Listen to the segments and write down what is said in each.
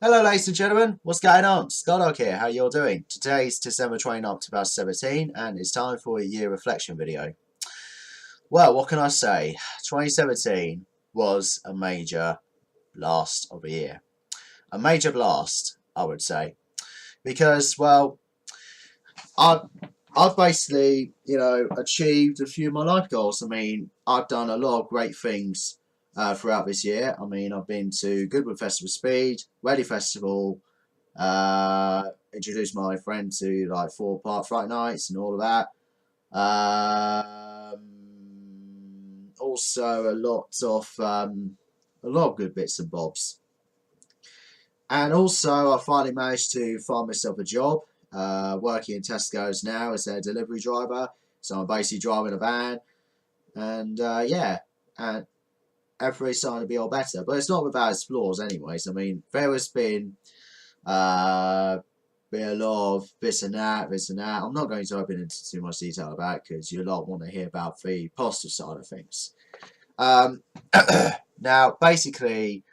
Hello ladies and gentlemen, what's going on? Scott here, how you all doing? Today's December 29th, 2017 and it's time for a year reflection video. Well, what can I say? 2017 was a major blast of a year. A major blast, I would say. Because, well, I've basically, achieved a few of my life goals. I mean, I've done a lot of great things throughout this year. I mean, I've been to Goodwood Festival Speed, Ready Festival, introduced my friend to like 4 Park Fright Nights and all of that. Also a lot of good bits and bobs. And also I finally managed to find myself a job, working in Tesco's now as their delivery driver. So I'm basically driving a van, and yeah, and everything's starting to be all better, but it's not without its flaws anyways. I mean, there has been a lot of this and that. I'm not going to open into too much detail about it because you lot want to hear about the positive side of things. Now, basically,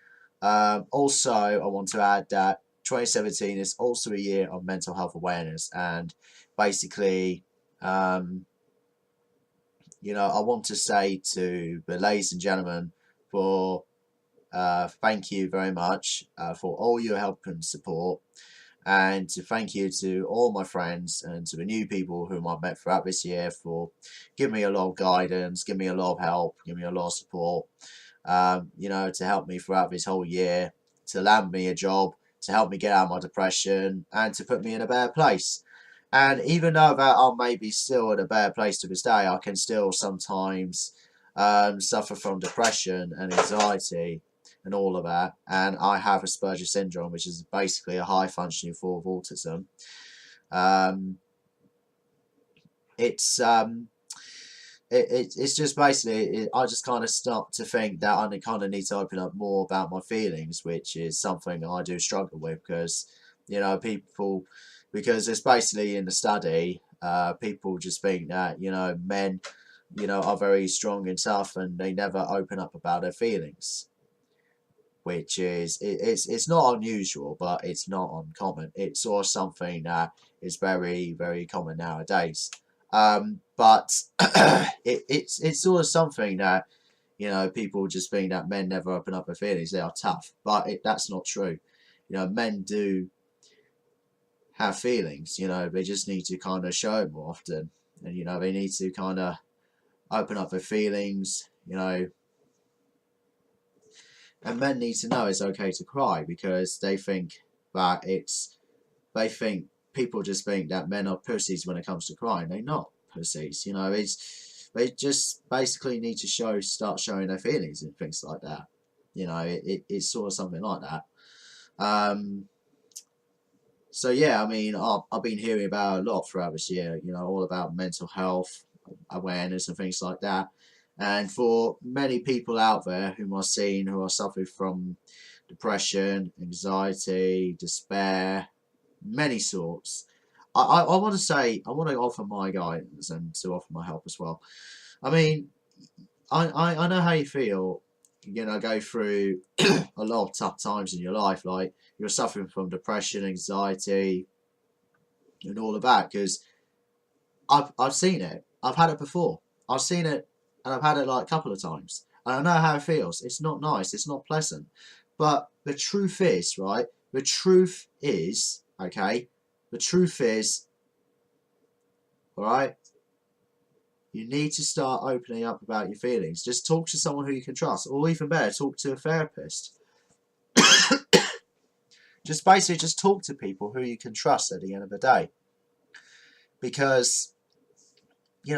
also I want to add that 2017 is also a year of mental health awareness, and basically, I want to say to the ladies and gentlemen, for thank you very much for all your help and support, and to thank you to all my friends and to the new people whom I've met throughout this year for giving me a lot of guidance, giving me a lot of help, giving me a lot of support, to help me throughout this whole year, to land me a job, to help me get out of my depression, and to put me in a better place. And even though that I'm maybe still in a better place to this day, I can still sometimes suffer from depression and anxiety and all of that. And I have Asperger's syndrome, which is basically a high functioning form of autism. It's just basically, I just kind of start to think that I kind of need to open up more about my feelings, which is something I do struggle with because, because it's basically in the study, people just think that, men, are very strong and tough and they never open up about their feelings, which is, it's not unusual, but it's not uncommon. It's sort of something that is very, very common nowadays. But it's sort of something that, people just think that men never open up their feelings. They are tough, but that's not true. Men do have feelings, they just need to kind of show it more often, and they need to kind of open up their feelings, and men need to know it's okay to cry, because they think people just think that men are pussies when it comes to crying. They're not pussies, they just basically need to start showing their feelings and things like that. It's sort of something like that. So yeah, I mean, I've been hearing about a lot throughout this year, all about mental health awareness and things like that. And for many people out there whom I've seen who are suffering from depression, anxiety, despair, many sorts, I want to offer my guidance and to offer my help as well. I mean, I know how you feel, go through a lot of tough times in your life, like you're suffering from depression, anxiety, and all of that, because I've seen it. I've had it before. I've seen it, and I've had it like a couple of times. And I know how it feels. It's not nice. It's not pleasant. But the truth is, right? The truth is, okay? The truth is, alright? You need to start opening up about your feelings. Just talk to someone who you can trust. Or even better, talk to a therapist. Just talk to people who you can trust at the end of the day. Because, you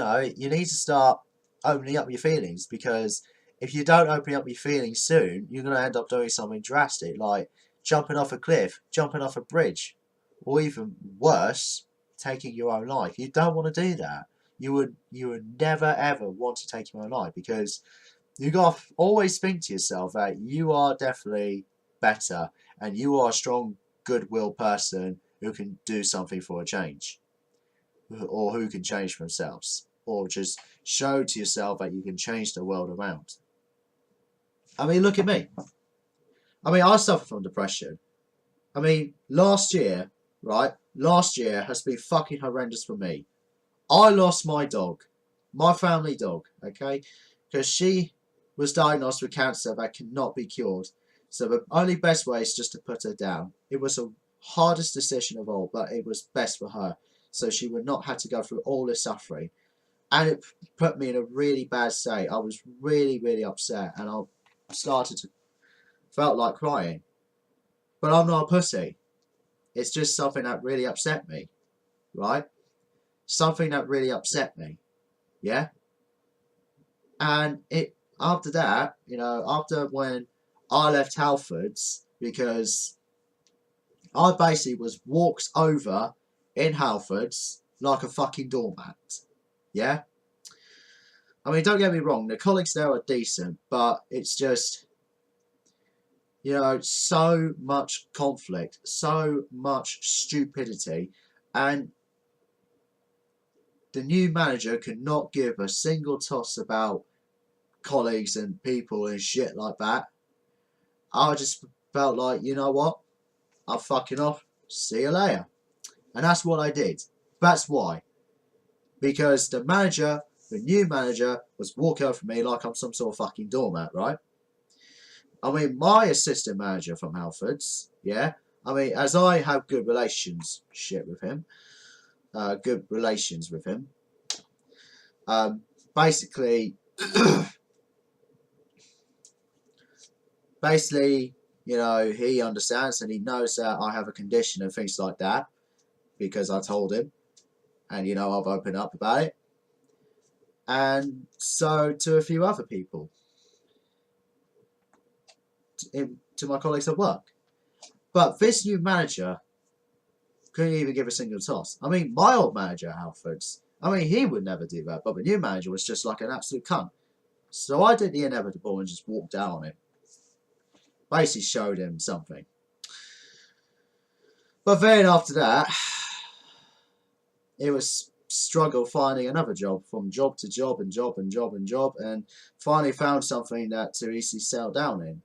need to start opening up your feelings, because if you don't open up your feelings soon, you're going to end up doing something drastic, like jumping off a cliff, jumping off a bridge, or even worse, taking your own life. You don't want to do that. You would never ever want to take your own life, because you got to always think to yourself that you are definitely better and you are a strong, goodwill person who can do something for a change, or who can change for themselves, or just Show to yourself that you can change the world around. I mean, look at me. I mean, I suffer from depression. I mean, last year, right? Last year has been fucking horrendous for me. I lost my dog, my family dog, okay? Because she was diagnosed with cancer that cannot be cured. So the only best way is just to put her down. It was the hardest decision of all, but it was best for her. So she would not have to go through all this suffering. And it put me in a really bad state. I was really, really upset. And I started to, felt like crying. But I'm not a pussy. It's just something that really upset me, right? Something that really upset me, yeah? And it after that, you know, after when I left Halfords, because I basically was walked over in Halfords like a fucking doormat, yeah? I mean, don't get me wrong, the colleagues there are decent, but it's just, you know, so much conflict, so much stupidity, and the new manager could not give a single toss about colleagues and people and shit like that. I just felt like, you know what? I'm fucking off. See you later. And that's what I did. That's why. Because the manager, the new manager, was walking over me like I'm some sort of fucking doormat, right? I mean, my assistant manager from Halfords, yeah? I mean, as I have good relations with him, basically, you know, he understands and he knows that I have a condition and things like that because I told him, and you know, I've opened up about it, and so to a few other people, to my colleagues at work. But this new manager couldn't even give a single toss. I mean, my old manager at Halfords, I mean, he would never do that, but the new manager was just like an absolute cunt. So I did the inevitable and just walked out on him. Basically showed him something. But then after that, it was struggle finding another job, from job to job and job and job and job, and finally found something that to easily settle down in,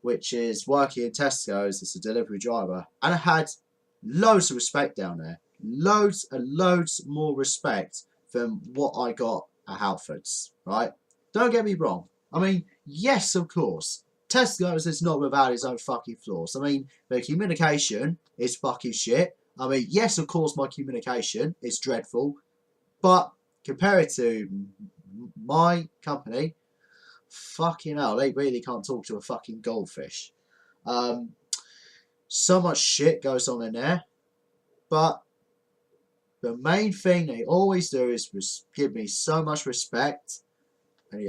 which is working in Tesco's as a delivery driver. And I had loads of respect down there. Loads and loads more respect than what I got at Halfords, right? Don't get me wrong. I mean, yes, of course, Tesco's is not without its own fucking flaws. I mean, the communication is fucking shit. I mean, yes, of course, my communication is dreadful, but compared to my company, fucking hell, they really can't talk to a fucking goldfish. So much shit goes on in there, but the main thing they always do is give me so much respect, and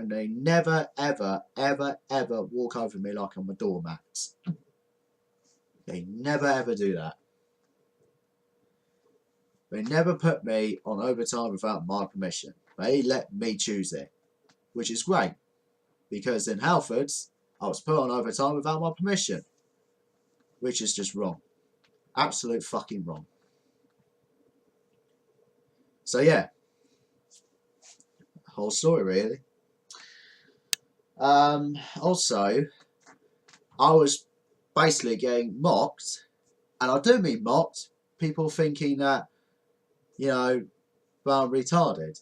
they never, ever, ever, ever walk over me like I'm a doormat. They never, ever do that. They never put me on overtime without my permission. They let me choose it, which is great, because in Halfords, I was put on overtime without my permission, which is just wrong. Absolute fucking wrong. So yeah, whole story really. Also, I was basically getting mocked, and I do mean mocked, people thinking that, you know, I'm retarded,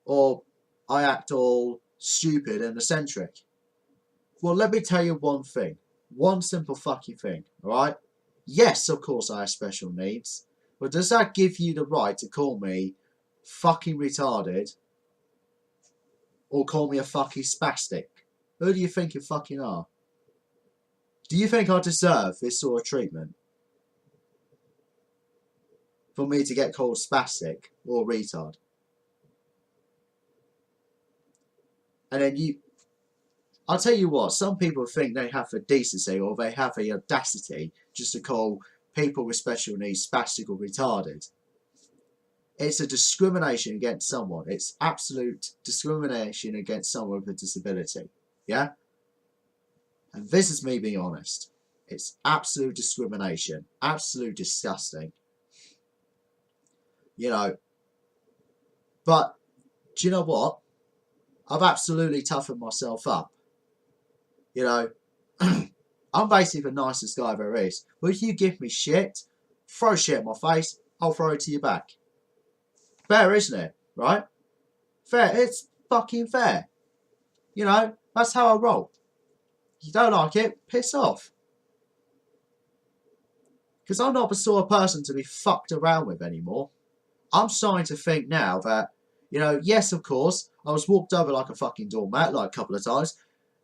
or I act all stupid and eccentric. Well, let me tell you one thing. One simple fucking thing, alright? Yes, of course I have special needs, but does that give you the right to call me fucking retarded or call me a fucking spastic? Who do you think you fucking are? Do you think I deserve this sort of treatment? For me to get called spastic or retard? And then I'll tell you what, some people think they have the decency or they have the audacity just to call people with special needs spastic or retarded. It's a discrimination against someone. It's absolute discrimination against someone with a disability. Yeah? And this is me being honest. It's absolute discrimination. Absolute disgusting. you know. But do you know what? I've absolutely toughened myself up. You know, I'm basically the nicest guy there is. But if you give me shit, throw shit in my face, I'll throw it to you back. Fair, isn't it? Right? Fair. It's fucking fair. You know, that's how I roll. If you don't like it, piss off. Because I'm not the sort of person to be fucked around with anymore. I'm starting to think now that, you know, yes, of course, I was walked over like a fucking doormat like a couple of times.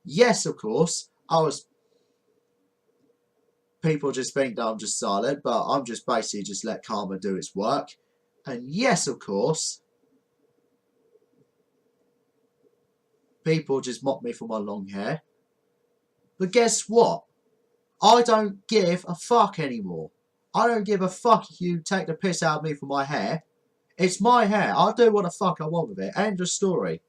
Yes, of course, people just think that I'm just silent, but I'm just basically just let karma do its work. And yes, of course, people just mock me for my long hair. But guess what? I don't give a fuck anymore. I don't give a fuck if you take the piss out of me for my hair. It's my hair. I'll do what the fuck I want with it. End of story.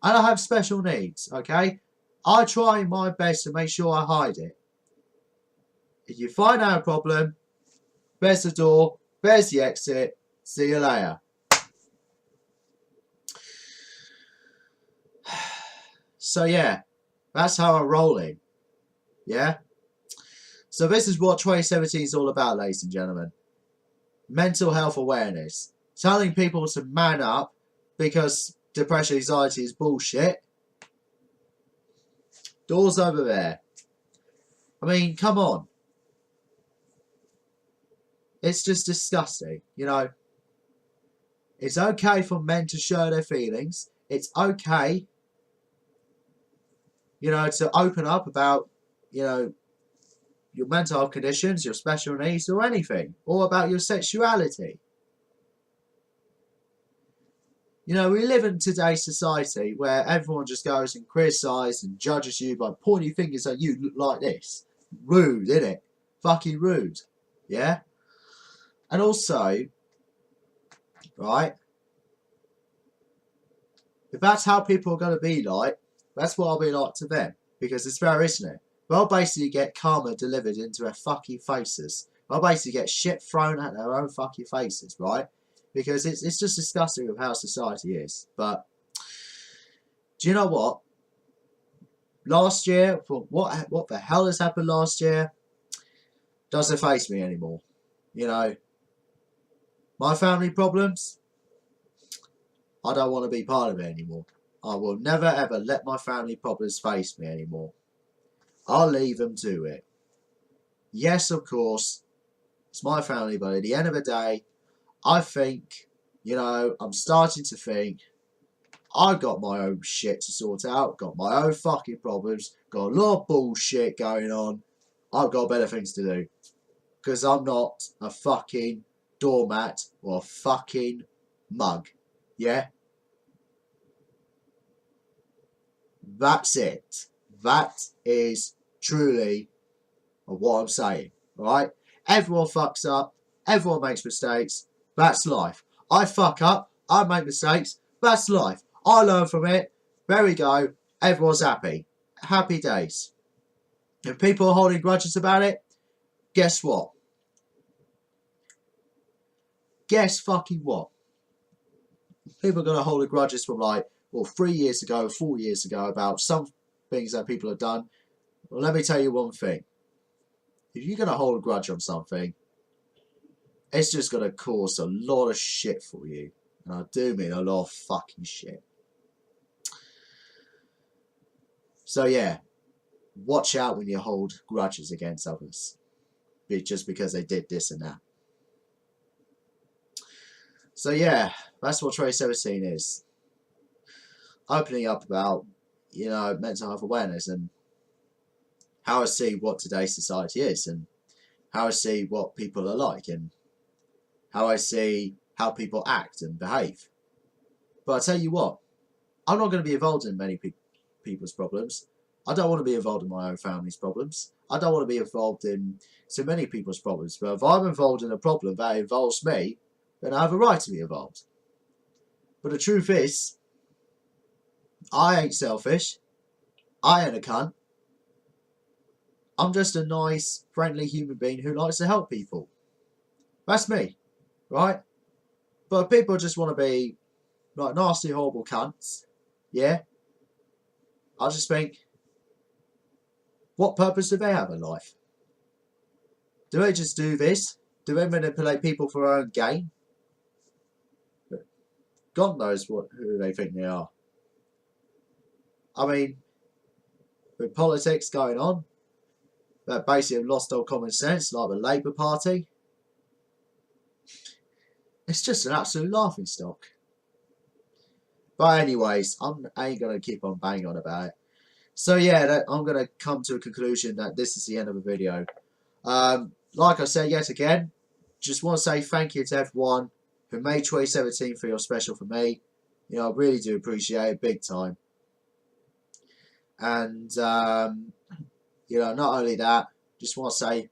And I have special needs, okay? I try my best to make sure I hide it. If you find out a problem, there's the door, there's the exit. See you later. So yeah, that's how I'm rolling. Yeah? So this is what 2017 is all about, ladies and gentlemen. Mental health awareness. Telling people to man up because depression, anxiety is bullshit. Doors over there. I mean, come on. It's just disgusting, you know. It's okay for men to show their feelings. It's okay, you know, to open up about, you know, your mental health conditions, your special needs, or anything. Or about your sexuality. You know, we live in today's society where everyone just goes and criticises and judges you by pointing fingers at you like this. Rude, innit? Fucking rude. Yeah? And also, right, if that's how people are going to be like, that's what I'll be like to them. Because it's fair, isn't it? They'll basically get karma delivered into their fucking faces. They'll basically get shit thrown at their own fucking faces, right? Because it's just disgusting with how society is. But, do you know what? Last year, what the hell has happened last year doesn't faze me anymore. You know, my family problems, I don't want to be part of it anymore. I will never ever let my family problems face me anymore. I'll leave them to it. Yes, of course, it's my family, but at the end of the day, I think, you know, I'm starting to think I've got my own shit to sort out, got my own fucking problems, got a lot of bullshit going on. I've got better things to do. Because I'm not a fucking doormat or a fucking mug. Yeah? That's it. That is truly what I'm saying. Alright? Everyone fucks up. Everyone makes mistakes. That's life. I fuck up. I make mistakes. That's life. I learn from it. There we go. Everyone's happy. Happy days. If people are holding grudges about it, guess what? Guess fucking what? People are going to hold grudges from like, well, 3 years ago, 4 years ago about some things that people have done. Well, let me tell you one thing. If you're going to hold a grudge on something, it's just going to cause a lot of shit for you. And I do mean a lot of fucking shit. So yeah, watch out when you hold grudges against others. Just because they did this and that. So yeah, that's what 2017 is. Opening up about, you know, mental health awareness and how I see what today's society is and how I see what people are like and how I see how people act and behave. But I tell you what, I'm not going to be involved in many people's problems. I don't want to be involved in my own family's problems. I don't want to be involved in so many people's problems. But if I'm involved in a problem that involves me, then I have a right to be involved. But the truth is, I ain't selfish. I ain't a cunt. I'm just a nice, friendly human being who likes to help people. That's me, right? But people just want to be like nasty, horrible cunts. Yeah. I just think, what purpose do they have in life? Do they just do this? Do they manipulate people for their own gain? God knows who they think they are. I mean, with politics going on, they basically have lost all common sense, like the Labour Party. It's just an absolute laughing stock. But anyways, I ain't going to keep on banging on about it. So yeah, I'm going to come to a conclusion that this is the end of the video. Like I said yet again, just want to say thank you to everyone who made 2017 feel special for me. You know, I really do appreciate it big time. And, you know, not only that, just want to say,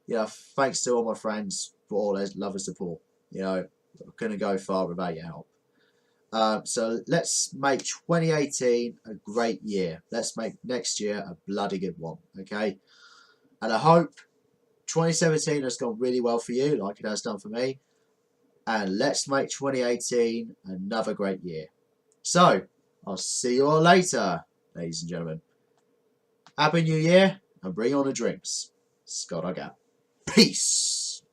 you know, thanks to all my friends for all their love and support. You know, I couldn't go far without your help. So let's make 2018 a great year. Let's make next year a bloody good one, okay? And I hope 2017 has gone really well for you, like it has done for me. And let's make 2018 another great year. So, I'll see you all later, ladies and gentlemen. Happy New Year, and bring on the drinks. Scott, I got. Peace.